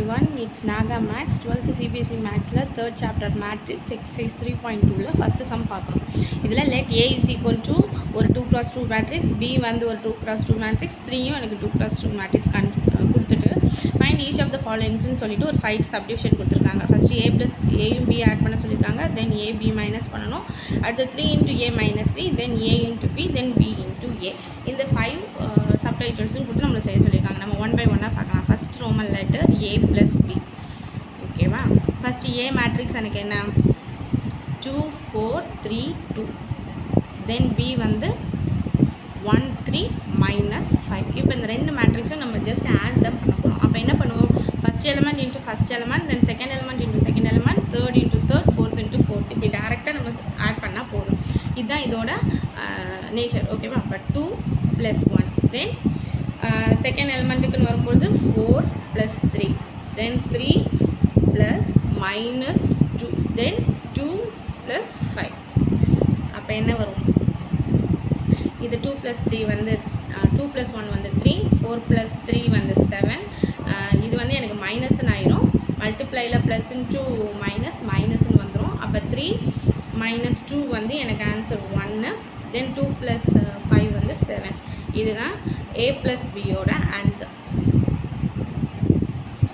everyone, it's Naga Max 12th CBSE Maxல 3rd chapter Matrix exercise 3.2ல first sum பார்க்குறோம். இதில் let A is equal to ஒரு 2x2 matrix, B வந்து ஒரு 2x2 matrix, 3யும் எனக்கு 2x2 matrix கொடுத்துட்டு find each of the followings சொல்லிட்டு ஒரு 5 subdivision கொடுத்துருக்காங்க. first A plus Aயும் B ஆட் பண்ண சொல்லியிருக்காங்க, then A B minus பண்ணணும், அடுத்து 3 into A minus C, then A into B, then B into A. இந்த 5 சப்டைட்டில்ஸும் கொடுத்து நம்மளை செய்ய சொல்லியிருக்காங்க. நம்ம 1 by 1 பார்க்கலாம். First Roman letter A plus B. ஓகேவா? ஃபஸ்ட்டு A மேட்ரிக்ஸ் எனக்கு என்ன 2 4 3 2, தென் B வந்து 1 3 minus 5. இப்போ இந்த ரெண்டு மேட்ரிக்ஸும் நம்ம ஜஸ்ட் ஆட் தான் பண்ண போகிறோம். அப்போ என்ன பண்ணுவோம், first element into first element, then second element into second element, third into third, fourth into fourth, இப்படி டேரெக்டாக நம்ம ஆட் பண்ணால் போதும். இதுதான் இதோட நேச்சர். ஓகேவா? அப்போ 2 plus 1, தென் செகண்ட் எலிமெண்ட்டுக்குன்னு வரும்பொழுது 4 plus 3, தென் 3 plus minus 2, தென் 2 plus 5. அப்போ என்ன வரும், இது 2 plus 3 வந்து 2 plus 1 வந்து 3, 4 plus 3 வந்து 7. இது வந்து எனக்கு மைனஸ்ன்னு ஆயிரும், மல்டிப்ளையில் ப்ளஸ் இன்ட்டு மைனஸ் மைனஸ்ன்னு வந்துடும். அப்போ 3 minus 2 வந்து எனக்கு ஆன்சர் 1, தென் 2 plus 5 வந்து 7. இதுதான் A plus Bயோட ஆன்சர்.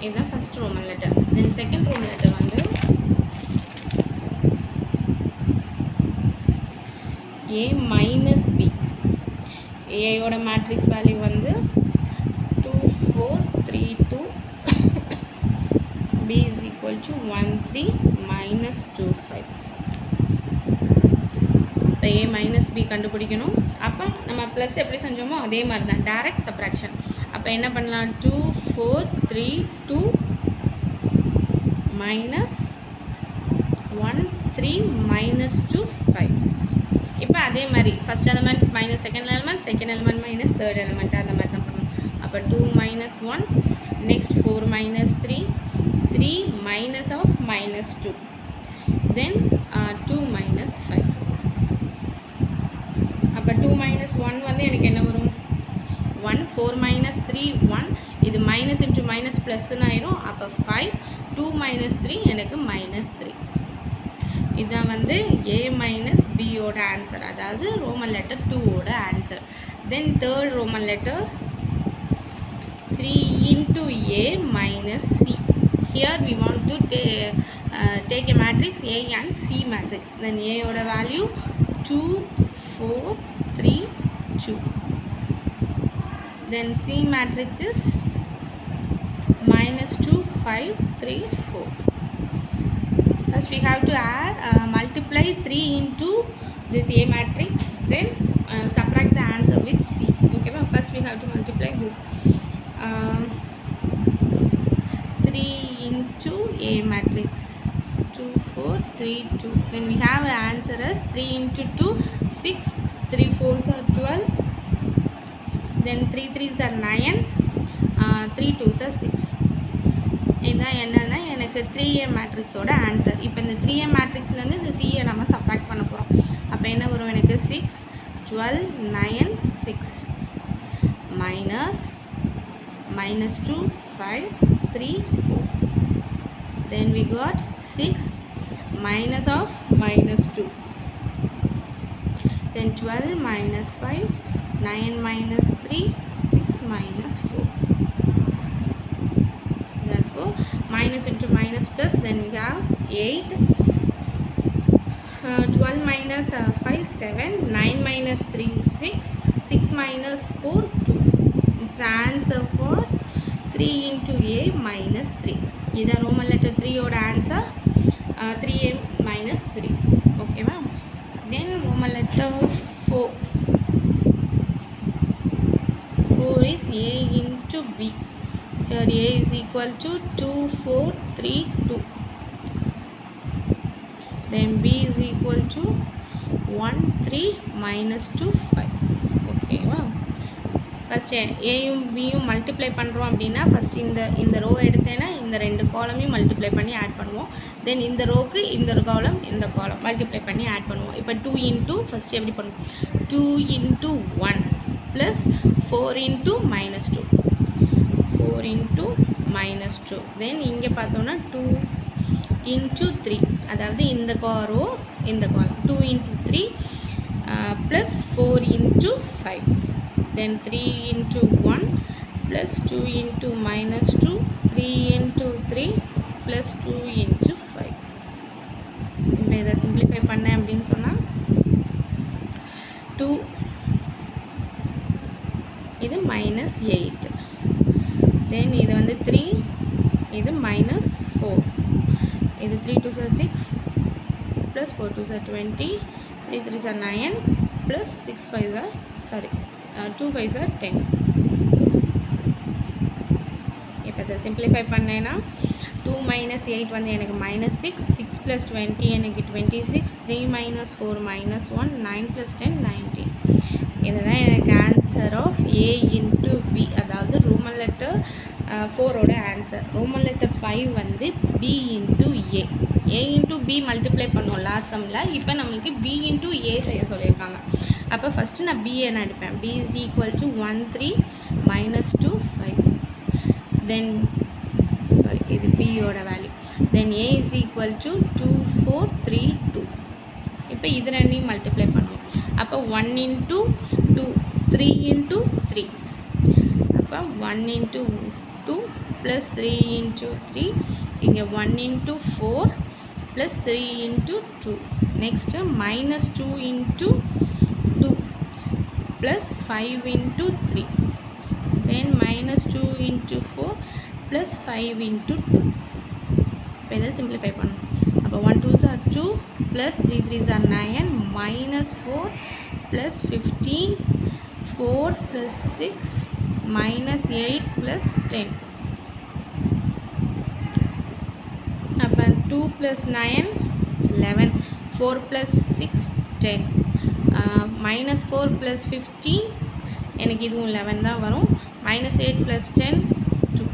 இதுதான் first Roman letter. Then second Roman letter வந்து A minus B. ஏயோட மேட்ரிக்ஸ் வேல்யூ வந்து 2 4 3 2, B is equal to 1 3 minus 2 5. இப்போ A minus B கண்டுபிடிக்கணும். அப்போ நம்ம ப்ளஸ் எப்படி செஞ்சோமோ அதே மாதிரி தான், டைரக்ட் சப்ராக்ஷன். அப்போ என்ன பண்ணலாம், 2 4 3 2 minus 1 3 minus 2 5. இப்போ அதே மாதிரி first element minus second element, second element minus third element, அந்த மாதிரி தான் பண்ணணும். அப்போ 2 minus 1, next 4 minus 3, 3 minus of minus 2, then 2 minus 5. அப்போ 2 minus 1 வந்து எனக்கு என்ன வரும், 1, 4 minus 3 1, இது மைனஸ் இன்ட்டு மைனஸ் ப்ளஸ்ன்னு ஆயிரும். அப்போ 5, 2 minus 3 எனக்கு minus 3. இதுதான் வந்து A minus Bயோட ஆன்சர், அதாவது ரோமன் லெட்டர் 2ஓட answer. Then third Roman letter 3 into A minus C. Here we want to take a matrix A and C matrix. Then A ஓட value 2 4 3 2. Then C matrix is minus 2 5 3 4. First we have to add multiply 3 into this A matrix, then subtract the answer with C. Okay, well, first we have to multiply this 3 into A matrix 2 4 3 2, then we have an answer as 3 into 2 6, 3 4s are 12, then 3 3s are 9, 3 2s are 6. இதுதான் என்னன்னா எனக்கு 3A மேட்ரிக்ஸோட answer. இப்போ இந்த 3A மேட்ரிக்ஸ்லேருந்து இந்த சியை நம்ம subtract பண்ண போகிறோம். அப்போ என்ன வரும், எனக்கு 6 12 9 6 minus 2 5 3 4, then we got 6 minus of minus 2, then 12 minus 5 9 minus 3 6 minus 4. Minus into minus plus, then we have 8, 12 minus 5 7, 9 minus 3 6, 6 minus 4 2. It's the answer for 3 into A minus 3. This is Roman letter 3 oda answer, 3A minus 3. Okay, ma'am. Then Roman letter 4 is A into B. Here A is equal to 2 4 3 2, then B is equal to 1 3 minus 2 5. Okay, wow. First ஏயும் பியும் multiply பண்ணுறோம் அப்படின்னா first இந்த row எடுத்தேன்னா இந்த ரெண்டு காலமையும் multiply பண்ணி add பண்ணுவோம். தென் இந்த ரோக்கு இந்த காலம் இந்த காலம் மல்டிப்ளை பண்ணி ஆட் பண்ணுவோம். இப்போ 2 இன்ட்டு ஃபஸ்ட் எப்படி பண்ணுவோம், 2 into 1 plus 4 into minus 2, 4 into -2. தென் இங்கே பார்த்தோன்னா 2 into 3, அதாவது இந்த ரோ இந்த காலம் 2 into 3 plus 4 into 5. Then 3 into 1 plus 2 into -2, 3 into 3 plus 2 into 5. இப்போ இதை சிம்பிளிஃபை பண்ணேன் அப்படின்னு சொன்னால் 2, இது -8. தென் இது வந்து 3, இது -4. இது 3 2s are 6 plus 4 2s are 20, 3 3s are 9 plus 6 5s are 2 5s are 10. இப்போ இதை சிம்பிளிஃபை பண்ணேன்னா 2 - 8 வந்து எனக்கு -6, 6 + 20 எனக்கு 26, 3 - 4 -1, 9 + 10 19. இதுதான் எனக்கு answer of A into B, அதாவது ரோமன் லெட்டர் 4ஓட ஆன்சர். ரோமன் லெட்டர் 5 வந்து B into A. A into B multiply பண்ணோம் லாஸ்ட் சம்மில். இப்போ நம்மளுக்கு B into A செய்ய சொல்லியிருக்காங்க. அப்போ ஃபஸ்ட்டு நான் B என்ன எடுப்பேன். B is equal to 1 3 -2 5. தென் இது பியோட value. Then A is equal to 2 4 3 2. இப்போ இது ரெண்டையும் மல்டிப்ளை பண்ணுவோம். அப்போ 1 into 2, 3 into 3. அப்போ 1 into 2 plus 3 into 3. இங்கே 1 into 4 plus 3 into 2. Next -2 into 2 plus 5 into 3. Then -2 into 4 plus 5 into 2. இப்போ இதை சிம்பிளிஃபை பண்ணணும். அப்போ 1 2s are 2 plus 3 3s are 9 -4 plus 15, 4 plus 6 -8 plus 10. அப்போ 2 plus 9 11, 4 plus 6 10, -4 plus 15 எனக்கு இதுவும் 11 தான் வரும். -8 plus 10 2.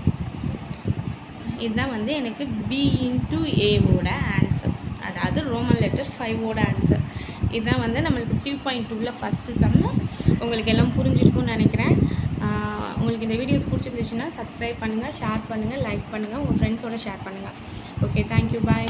இதுதான் வந்து எனக்கு B into Aவோட ஆன்சர், அதாவது ரோமன் லெட்டர் 5ஓட ஆன்சர். இதுதான் வந்து நம்மளுக்கு 3.2ல் ஃபஸ்ட்டு சம்மு. உங்களுக்கு எல்லாம் புரிஞ்சிருக்கும்னு நினைக்கிறேன். உங்களுக்கு இந்த வீடியோஸ் பிடிச்சிருந்துச்சுன்னா சப்ஸ்கிரைப் பண்ணுங்கள், ஷேர் பண்ணுங்கள், லைக் பண்ணுங்கள், உங்கள் ஃப்ரெண்ட்ஸோடு ஷேர் பண்ணுங்கள். ஓகே, தேங்க்யூ, பாய்.